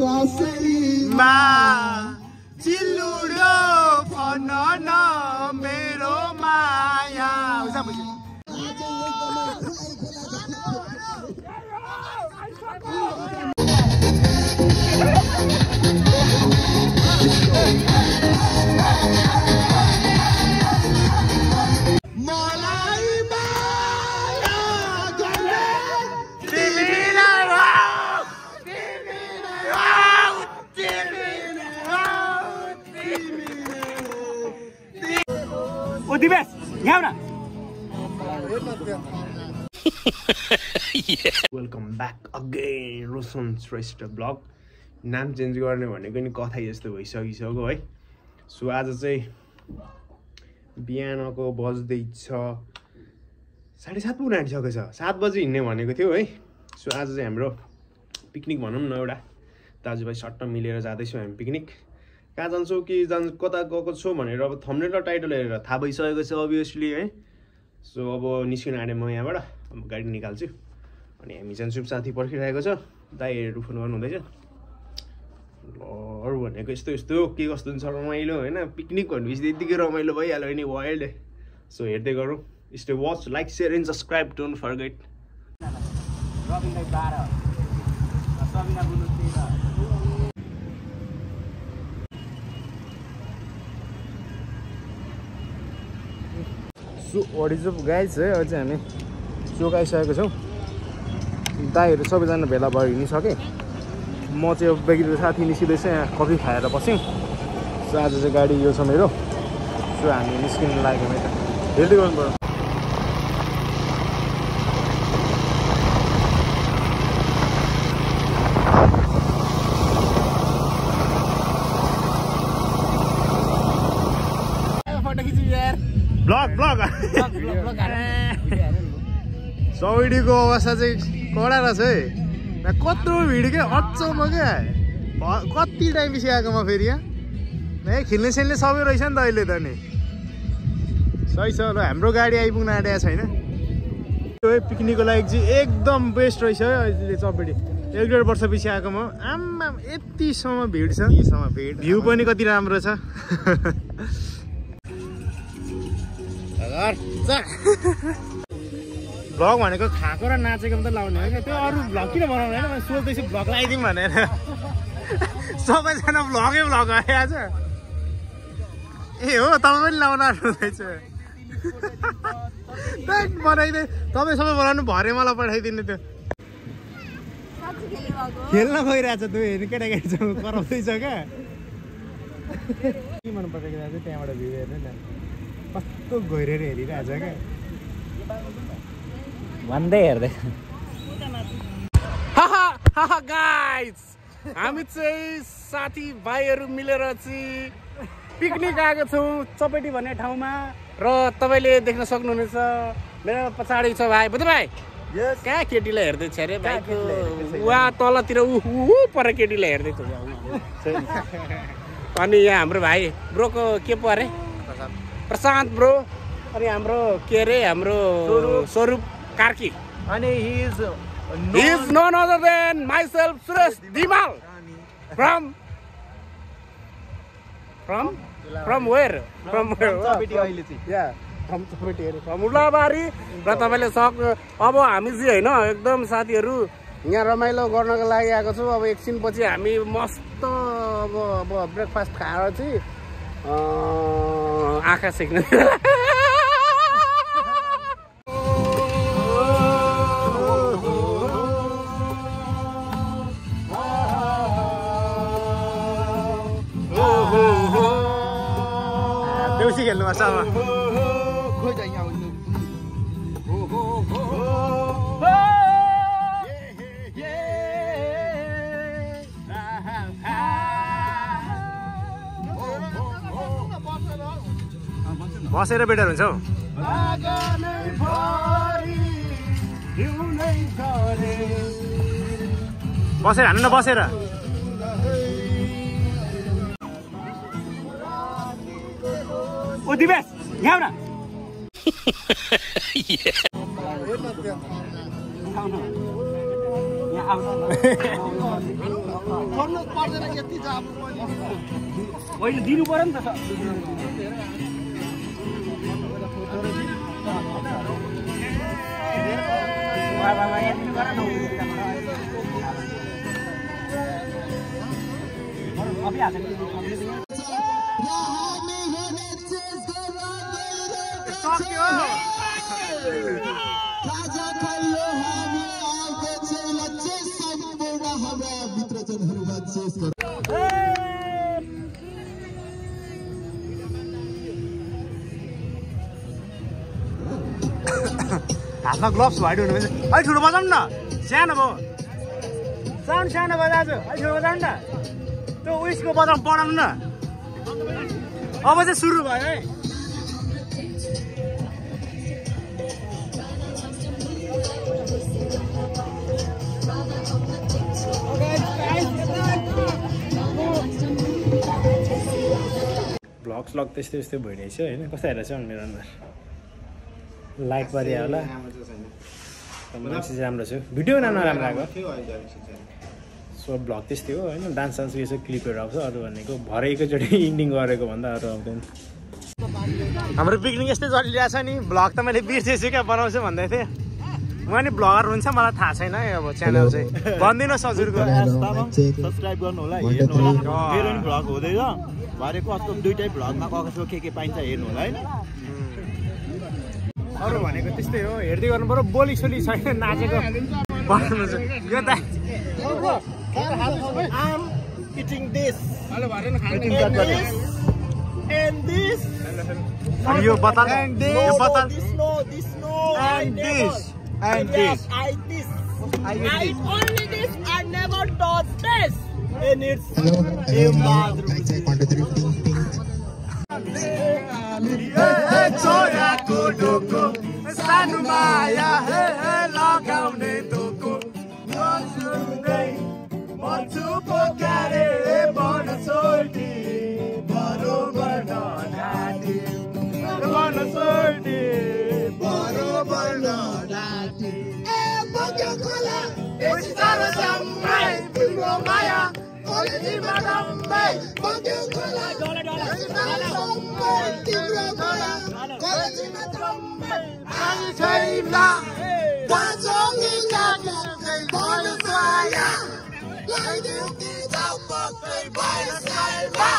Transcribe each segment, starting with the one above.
कसैमा चिल्लुडो फन न मेरो माया दिवेश यहाँ न welcome back again Roshan Shrestha blog नाम चेन्ज गर्ने भनेको नि कथा जस्तो भइसकिसक्यो है सो आज चाहिँ बिहानको बज्दैछ 7:30 पुग्न आँटिसकेछ 7 बजी हिँड्ने भनेको थियो है सो आज चाहिँ हाम्रो पिकनिक भनौँ न एउटा दाजुभाइ सट्ट मिलेर जाँदैछौँ हामी पिकनिक कहाँ जान्छौँ कि कता गएको छौँ भनेर अब थम्बनेल र टाइटल हेरेर थाहा भइसकेको छ अभियसली है सो अब निस्किन आँटेँ म यहाँबाट अब गाडी निकाल्छु अनि हामी चाहिँ शुभ साथी पर्खिरहेको छ दाइहरू फोन गर्नु हुँदैछ अरू भनेको यस्तो यस्तो के कस्तो हुन्छ रमाइलो होइन पिकनिक भनेपछि त्यतिकै रमाइलो भइहाल्यो नि वाइल्ड सो हेर्दै गरौँ stay watch like share and subscribe don't forget so what is up guys है अहिले चाहिँ हामी चोक आइसकेको छौँ दाइहरू सबैजना भेला भएर हिँडिसकेँ म चाहिँ बेगिरको साथी निस्किँदैछ यहाँ कफी खाएर बस्यौँ सो आज चाहिँ गाडी यो छ मेरो सो हामी निस्किनु लाग्यो यता हेर्दै गर्नु पर्यो ब्लग सौडीको अवस्था चाहिँ कडा रहेछ है कत्रो भिड क्या अचम्म क्या कति टाइम पछि आएको म फेरि यहाँ खेल्ने सेल्ने सबै रहेछ नि त अहिले त नि सही छ र हाम्रो गाडी आइपुग्न आँटेको छैन पिकनिकको लागि चाहिँ एकदम बेस्ट रहेछ है अहिले चपेटी 1.5 वर्ष पछि आएको म आम्मा यतिसम्म भिड छ भ्यू पनि कति राम्रो छ भ्लग भनेको खाएको र नाचेको मात्रै लाउने हो क्या त्यो अरू भ्लग किन बनाउने होइन मैले सोच्दैछु भ्लग लगाइदिउँ भनेर सबैजना भ्लगै भ्लग आयो आज ए हो तपाईँ पनि लाउन आँट्नुहुँदैछ बनाइदिए तपाईँ सबै बनाउनु भरे मलाई पठाइदिनु त्यो खेल्न गइरहेछ तँ हेर्नु केटाकेटीसँग कराउँदैछ क्या के मन परेको चाहिँ त्यहाँबाट भ्यू हेर्नु न कस्तो गहिरेर हेरिरहेछ क्या भन्दै हेर्दै गाइज हामी चाहिँ साथीभाइहरू मिलेर चाहिँ पिकनिक आएको छौँ चपेटी भन्ने ठाउँमा र तपाईँले देख्न सक्नुहुनेछ मेरो पछाडि छ भाइ बुझ्नु भाइ कहाँ केटीलाई हेर्दैछ अरे भाइको उहाँ तलतिर पर केटीलाई हेर्दैछ अनि यहाँ हाम्रो भाइ ब्रोको के पो अरे प्रशान्त ब्रो अनि हाम्रो के अरे हाम्रो स्वरूप कार्की अनि he is none other than myself Suresh Dimal from where from चपेटी अहिले चाहिँ yeah from चपेटी from उलाबारी र तपाईले सक्नु अब हामी चाहिँ हैन एकदम साथीहरु यहाँ रमाइलो गर्नको लागि आएको छौँ अब एकछिन पछि हामी मस्त अब ब्रेकफास्ट खाएर चाहिँ आँखा सेक्ने देउसी खेल्नु पर्छ अब खोइ त यहाँ बसेर बेटर हुन्छ हौ बसेर हान्नु न बसेर ओ दिवेश यहाँ न होइन दिनु पर्यो नि त हातमा ग्लोभ्स भयो भने अलिक ठुलो बजाउनु न सानो भयो सानो भयो दाजु अलिक ठुलो बजाउनु न त्यो उयसको बजाउनु न अब चाहिँ सुरु भयो है भ्लग्स त्यस्तै त्यस्तै भइरहेछ होइन कस्तो हेरेछ मेरो अनुहार लाइट परियो होला मान्छे चाहिँ राम्रो छ भिडियो राम्रो आएको सो भ्लग त्यस्तै हो होइन डान्स यसो क्लिपहरू आउँछ अरू भनेको भरे एकैचोटि इन्डिङ गरेको भन्दा अरू आउँदैन हाम्रो पिकनिक यस्तै चलिरहेको छ नि भ्लग त मैले बिर्सेछु क्या बनाउँछु भन्दै थिएँ म नि भ्लगर हुन्छ मलाई थाहा छैन है अब च्यानल चाहिँ भनिदिनुहोस् हजुरको सब्सक्राइब गर्नु होला हेर्नु होला मेरो नि भ्लग हुँदैछ भरेको अस्ति दुईटै भ्लगमा कस्तो के पाइन्छ हेर्नु होला होइन अरू भनेको त्यस्तै हो हेर्दै गर्नु पर्यो बोली सोली छैन नाचेको यो त I'm eating this हेलो भरे न and this यो बता and this यो बता this no and this and this I only this I never touch this and it's छोराको ढोको सानो माया लगाउने धोको मन्छु पोकारे बन सोर्टी बरोबर नडाटी बन सोर्टी बरोबर नडाटी ए बग्यो खोला बिस्तारो सम्मै तिम्रो माया कोलीमा रम्मै बग्यो खोला बिस्तारो सम्मै तिम्रो माया कोलीमा रम्मै पानी छैन बाँचौँ लाग्यो बन साया ल्याइदेऊ कि जाऊ पक्कै बाइसाइमा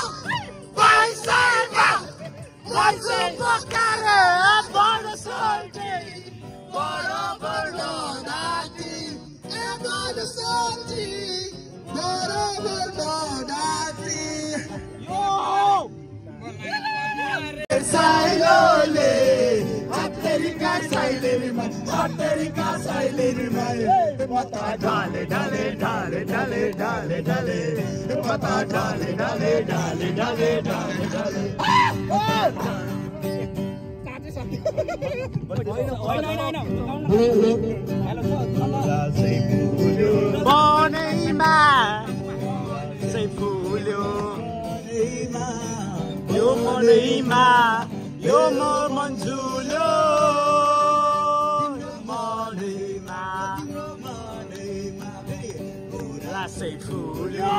मन्छु पोकारे बन सोर्टी बरोबर नडाटी ए बन सोर्टी बरोबर नडाटी साइलोले हत्तेरिका साइलेरीमा पता डाले डाले डाले डाले डाले डाले पता डाले डाले डाले डाले डाले डाले बनैमा चाहिँ फुल्यो यो मनैमा यो मन झुल्यो लासै फुल्यो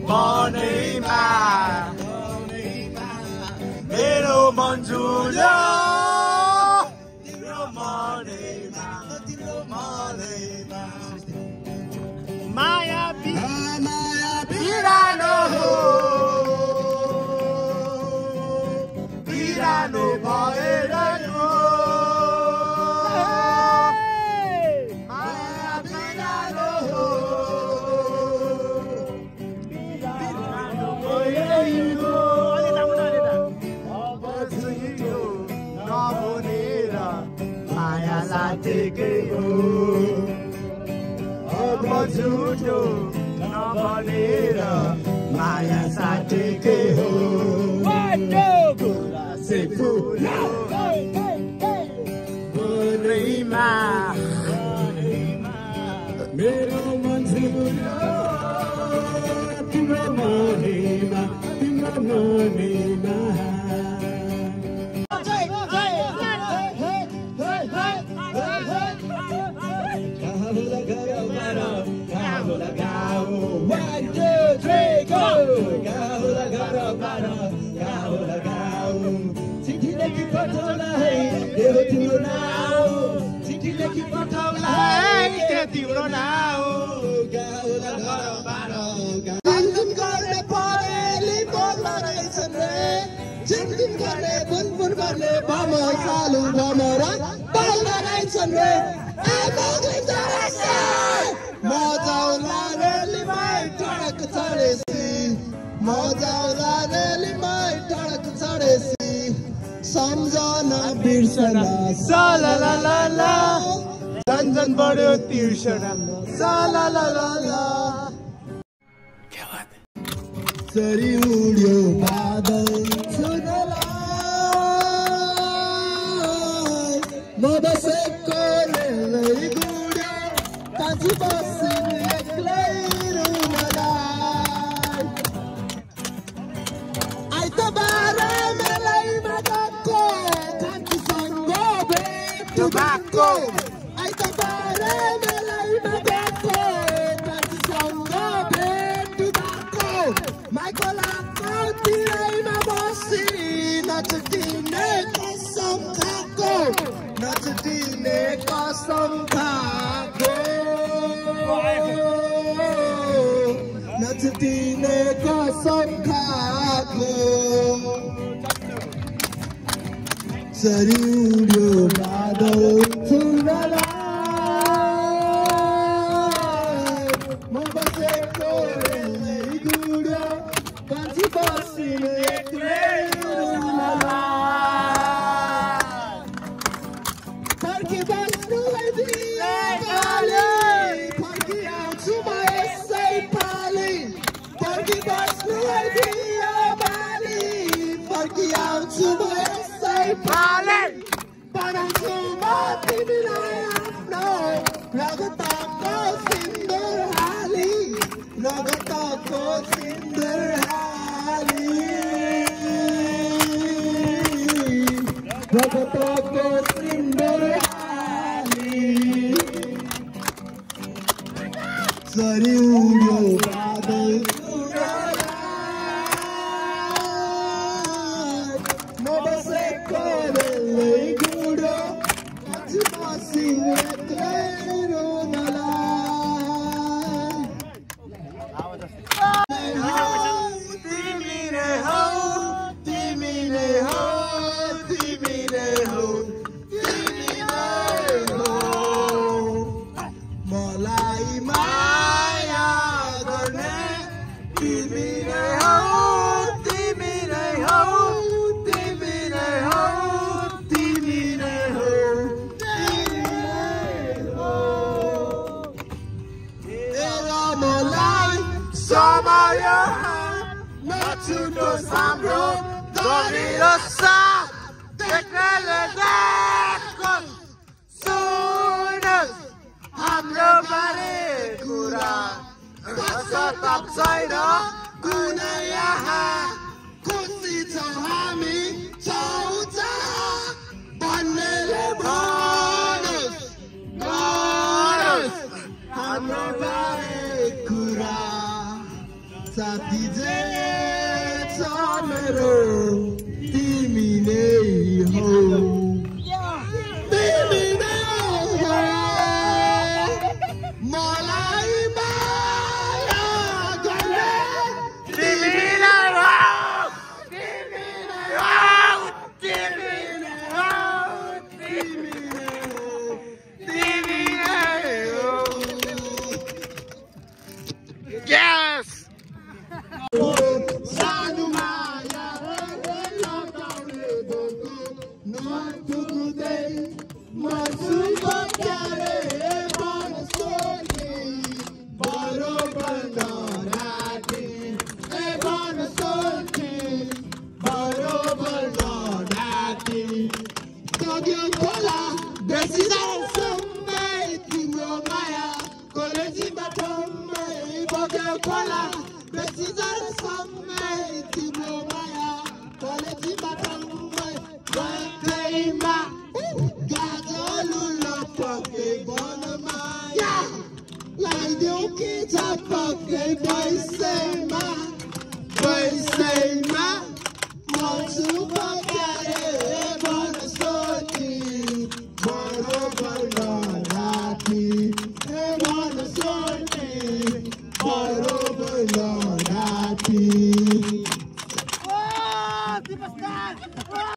मनैमा मेरो मन झुल्यो तिम्रो मनैमा माया बिरानो हो बिरानो भएर गयो माया बिरानो हो बिरानो भएर गयो अब झुटो नबोलेर माया लाटेकै हो अब झुटो नबोलेर माया साटेकै हो से फुल्यो मनैमा मेरो मन झुल्यो तिम्रो मनैमा लगाऊ देखि पठाउलाई त्यो तिम्रो नाउ गाउला घर बारो गुनगुन गर्ने परेली बोल्न रहेछन् रे झिमझिम गर्ने बुनबुन गर्ने भमर चालु भमर बोल्न रहेछन् रे मजाउला रेलीमै टडक चढेसी मजाउला रेलीमै टडक चढेसी सम्झना बिर्सना साला ला ला ला झन्झन बढ्यो तिर्सना साला ला ला ला क्या बात है चरी उड्यो बादल छुनला म बसेको रेलै गुड्यो कान्छी बसिन एक्लै रुमलाई आइतबार मेलैमा गएको कान्छीसँग भेट भएको आइतबार मेलैमा गएको कान्छीसँग भेट भएको माइकोलाको तिरैमा बसी नचटिने कसम खाएको नचटिने कसम खाएको नचटिने कसम खाएको चरी उड्यो बादल छुनला म बसेको रेलै गुड्यो कान्छी बसिन एक्लै रुमला फर्की बस्नु दिए गाली फर्की आउँछु म यसै पाली फर्की बस्नु दिए बाली फर्की आउँछु म यसै पाली बनाउँछु म तिमीलाई आफ्नो रगतको सिन्दुर हाली रगतको सिन्दुर हाली रगतको सिन्दुर हाली चरी उड्यो बादल म बसेको रेलै गुड्यो कान्छी बसिन एक्लै रुमलाई तिमी नै हौ तिमी नै हौ तिमी नै हौ तिमी नै हौ मलाई माया गर्ने तिमी नै हौ तिमी नै हौ तिमी नै हौ तिमी नै हौ तिमी नै हौ तेरो मलाई समय नछुटोस् हाम्रो दरिलो साथ देख्नेले देखोस् सुनोस् हाम्रो बारे कुरा सताप छैन कुनै यहाँ खुसी छौँ हामी छौँ भन्नेले भनोस् गरोस् हाम्रो बारे कुरा साथी जे छ मेरो तिमी नै हौ तिमी नै हौ मलाई माया गर्ने तिमी नै हौ तिमी नै हौ तिमी नै हौ तिमी नै हौ तिमी नै हौ Yes! सानो माया लगाउने बोको नपुग्दै मर्छु पक्यारे बनसोली बरोबर नराटी बनसोली बरोबर नराटी तग्यो खोला बेसी जान्छमै तिम्रो माया कलेजीमा ठम्मै बग्यो खोला बेसी जान्छमै तिम्रो माया कलेजीमा ठम्मै गएमा गाजलु लपके वनमा लगाइदेऊ कि झपके बैसैमा मर्छु पक्यारे बनसोली बरोबर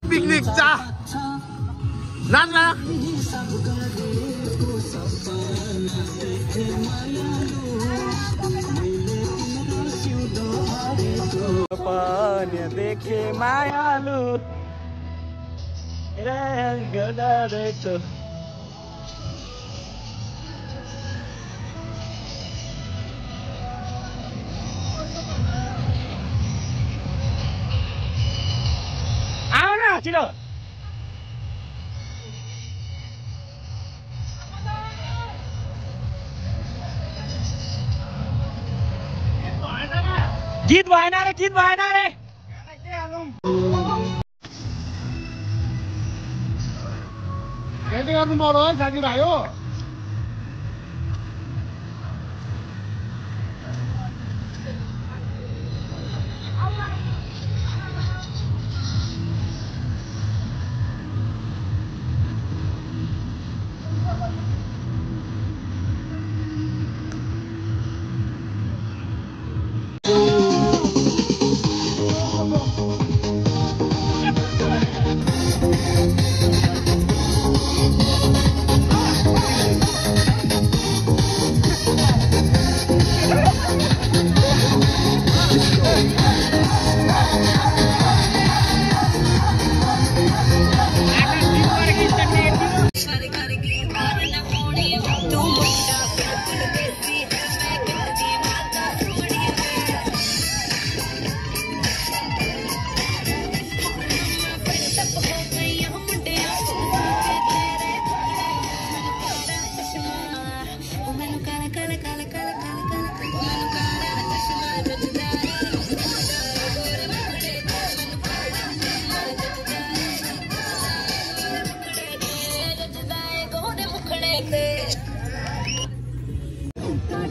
पिकनिक जा नाच्न पानी देखे मायालु आऊ न छिटो गीत भएन रे गीत भएन रे केटी गर्नु पर्यो है साथीभाइ हो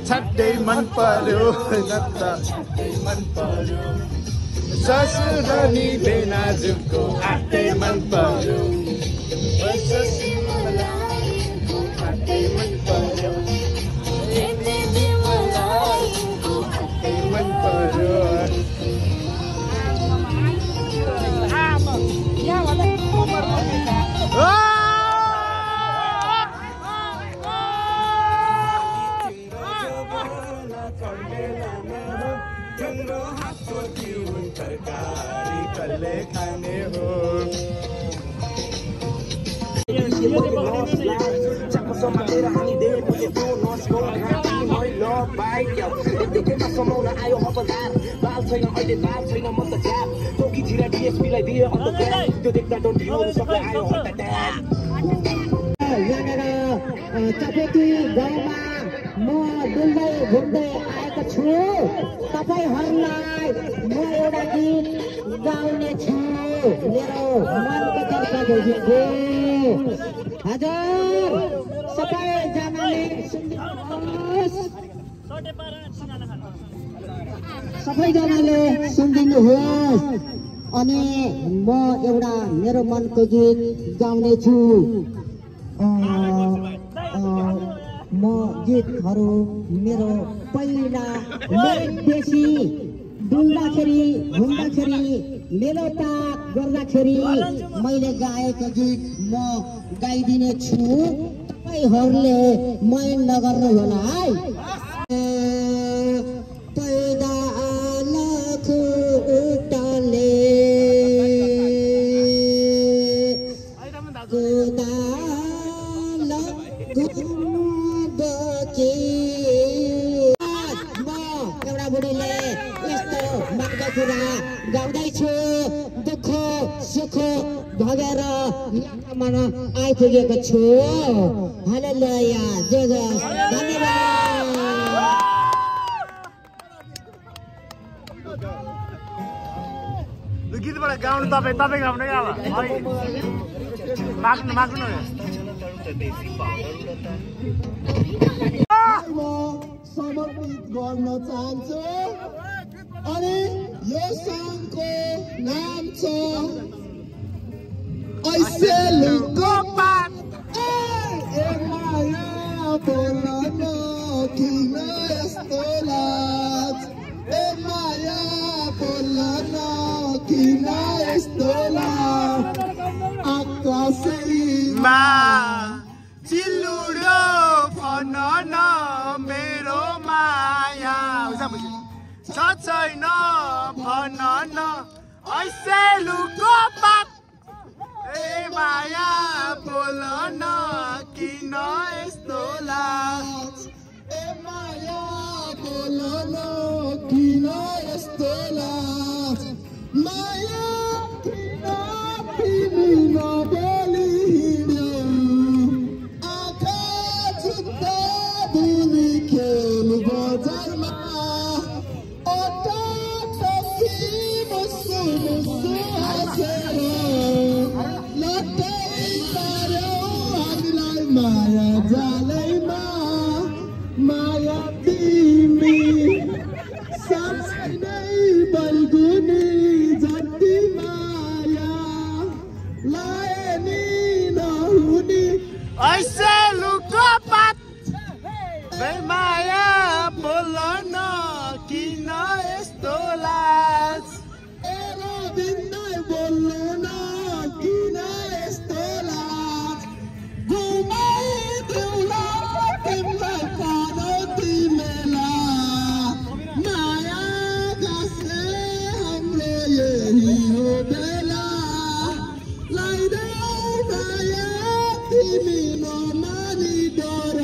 छट्टै मन पर्यो नत्त मन पर्यो ससुराली बेनाजुको आट्टै मन पर्यो आट्टै मन पर्यो आट्टै मन पर्यो खाने हो आयो हपदार बाल छैन अहिले बाल छैन म त जाप चौकी छिरा डिएसपीलाई दिए अन्त त्यो देख्दा डोन्ट यु सबलाई आयो यहाँनिर चपेटी गाउँमा म डुल्दै घुम्दै आएको छु तपाईहरूलाई म एउटा गीत गाउने छु मेरो मनको तर्फबाट गीत हजुर सबैजनाले सुन्नुहोस् सबैजनाले सुनिदिनुहोस् अनि म एउटा मेरो मनको गीत गाउने छु म गीतहरू मेरो पहिला बेसी डुल्दाखेरि घुम्दाखेरि मेलोपात गर्दाखेरि मैले गाएको गीत म गाइदिने छु तपाईँहरूले माइन्ड नगर्नु होला है पैदा खुट्टाले एउटा बुढीले यस्तो मनका कुरा गाउँदैछु दुःख सुख भगेर मन आइपुगेको छु हालेलुया जय जय धन्यवाद गीतबाट गाउनु तपाईँ गाउनु क्या माग्नु माग्नु समर्पित गर्न चाहन्छु अनि यो सङ्घको नाम छ ऐसे लुको पात ए माया बोल्न किन यस्तो किन यस्तो आकाशैमा चिल्लुडो भन न मेरो माया छ छैन भन न ऐसे लुको पात ए माया बोल न किन यस्तो लाज ए माया बोल न किन यस्तो लाज माया किन तिमी नबोली हिँड्यौ आँखा जुत्ता बुनी खेल बजारमा ओटा टसी मुसु मुसु हाँसेर लट्टै पार्यौ हामीलाई माया जालैमा माया तिमी साँच्चै नै बल्गुनी जति माया लाए नि नहुने ऐसे लुको पात ए माया बोल न किन यस्तो लाज बिन्दै बोल्नु न किन यस्तो लाज घुमाइदेऊला तिमीलाई पार्वती मेला माया गाँसे हाम्रो यही हो बेला लाइदेऊ माया तिमी नमानी डर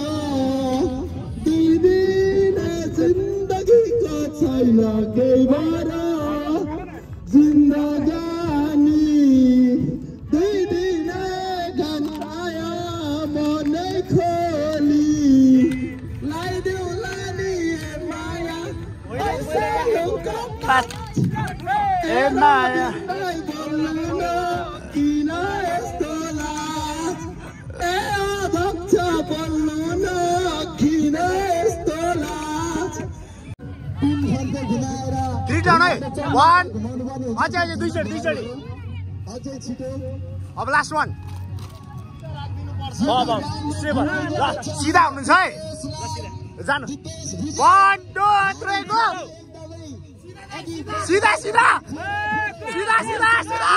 दुई दिन जिन्दगीको छैन केही भर जिन्दगानी दुई दिन घन्टाया मनै खोली लाइदेऊ लानी माया ऐसे लुको पात ए माया बोल्नु न किन यस्तो लाज ए अध्यक्ष बोल्नु न किन यस्तो लाज घुमाएर 3 डाउन है 1 अझै दुईचोटि अझै छिटो अब लास्ट वान सिधा हुनुहुन्छ है जानु 1 2 3 गो सिधा सिधा सिधा सिधा सिधा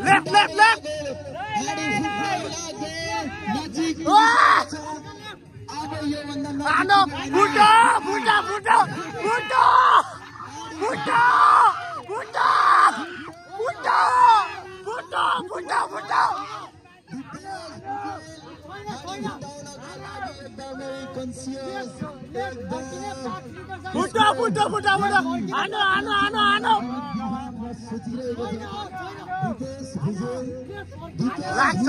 लेफ्ट लेफ्ट लेफ्ट आनो फुटो फुटो फुटो फुटो फुटो फुटो फुटो फुटो फुटो फुटो फुटो फुटो फुटो फुटो आनो आनो आनो आनो लाग्छ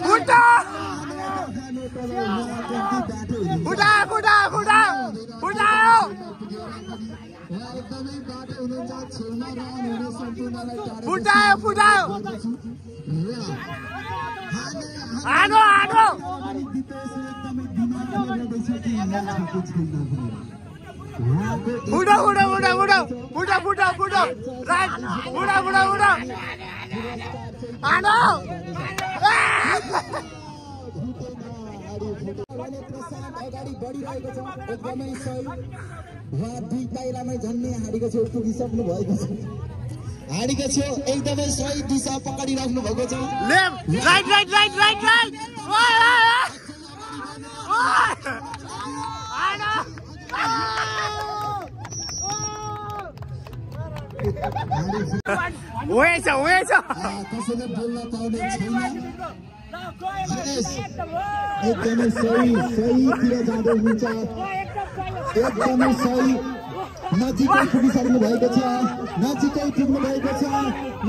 फुटो फुटा फुटा फुटा फुटायो फुटायो फुटायो आनो आनो फुटो फुटो फुटो फुटो फुटो फुटो फुटो राइट फुटो फुटो फुटो आनो अगाडि बढिरहेको छ एकदमै सही उहाँ 2 पाइलामै झन्ने हाडीको छेउ पुगिसक्नु भएको छ हाडीको छेउ एकदमै सही दिशा पकडिराख्नु भएको छ left right right right right right वेछ वेछ कसैले बोल्न पाउने छैन एकदमै सहीतिर जाँदै हुनुहुन्छ एकदमै सही नजिकै पुगिसक्नु भएको छ नजिकै पुग्नु भएको छ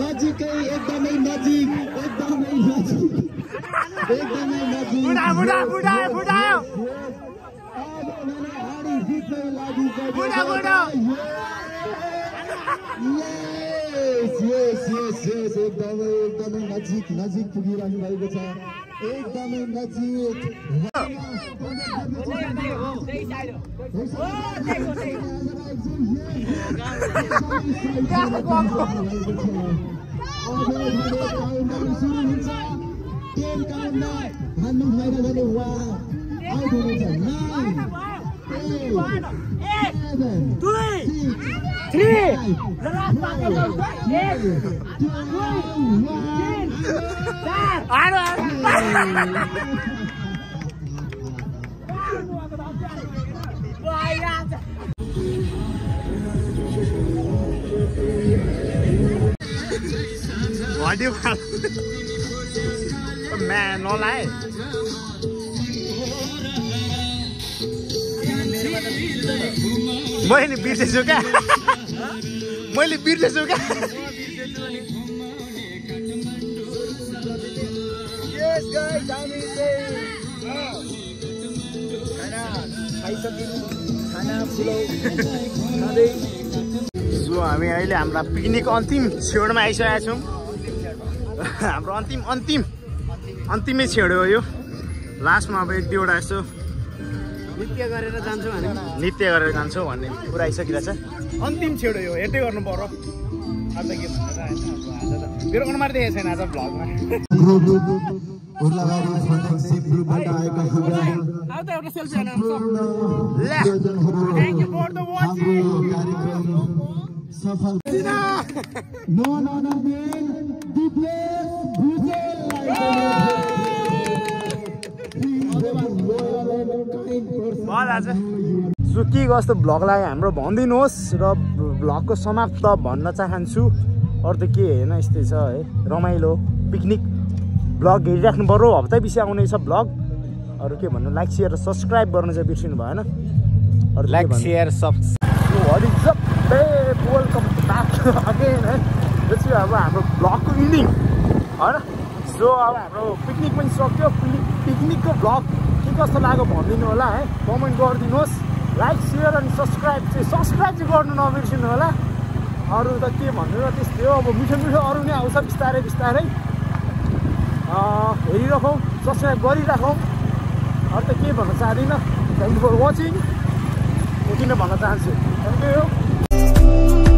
नजिकै एकदमै नजिक एकदमै नजिक एकदमै नजिक बुढा बुढा बुढा बुढायो हाडी जित्नै लागि बुढा बुढा यस एकदमै नजिक पुगिरहनु भएको छ एकदमै नजिक Man, नलाए मैले बिर्सेछु क्या मैले बिर्सेछु क्या सो हामी अहिले हाम्रा पिकनिक अन्तिम छेउमा आइसकेका छौँ हाम्रो अन्तिमै छेउडो हो यो लास्टमा अब एक दुईवटा यसो नृत्य गरेर जान्छौँ भन्ने कुरा आइसकिरहेछ अन्तिम छेउडो यो हेर्दै गर्नु पर्यो आज के भन्छ होइन मेरो अनुहार देखेको छैन आज भ्लगमा सो के कस्तो भ्लग लाग्यो हाम्रो भनिदिनुहोस् र भ्लगको समाप्त भन्न चाहन्छु अरू त के होइन यस्तै छ है रमाइलो पिकनिक भ्लग हेरिराख्नु पर्यो हप्ता पछि आउनेछ भ्लग अरू के भन्नु लाइक सेयर र सब्सक्राइब गर्नु चाहिँ बिर्सिनु भएन अरू like share welcome back again है यो चाहिँ अब हाम्रो भ्लगको इन्डिङ होइन सो अब हाम्रो पिकनिक पनि सक्यो पिकनिकको भ्लग के कस्तो लाग्यो भनिदिनु होला है कमेन्ट गरिदिनुहोस् लाइक सेयर अनि सब्सक्राइब चाहिँ गर्नु नबिर्सिनु होला अरू त के भन्नु र त्यस्तै हो अब मिठो अरू नै आउँछ बिस्तारै हेरिराखौँ सब्सक्राइब गरिराखौँ अरू त के भन्न चाहदिनँ थ्याङ्क यू फर वाचिङ यति नै भन्न चाहन्छु थ्याङ्क यू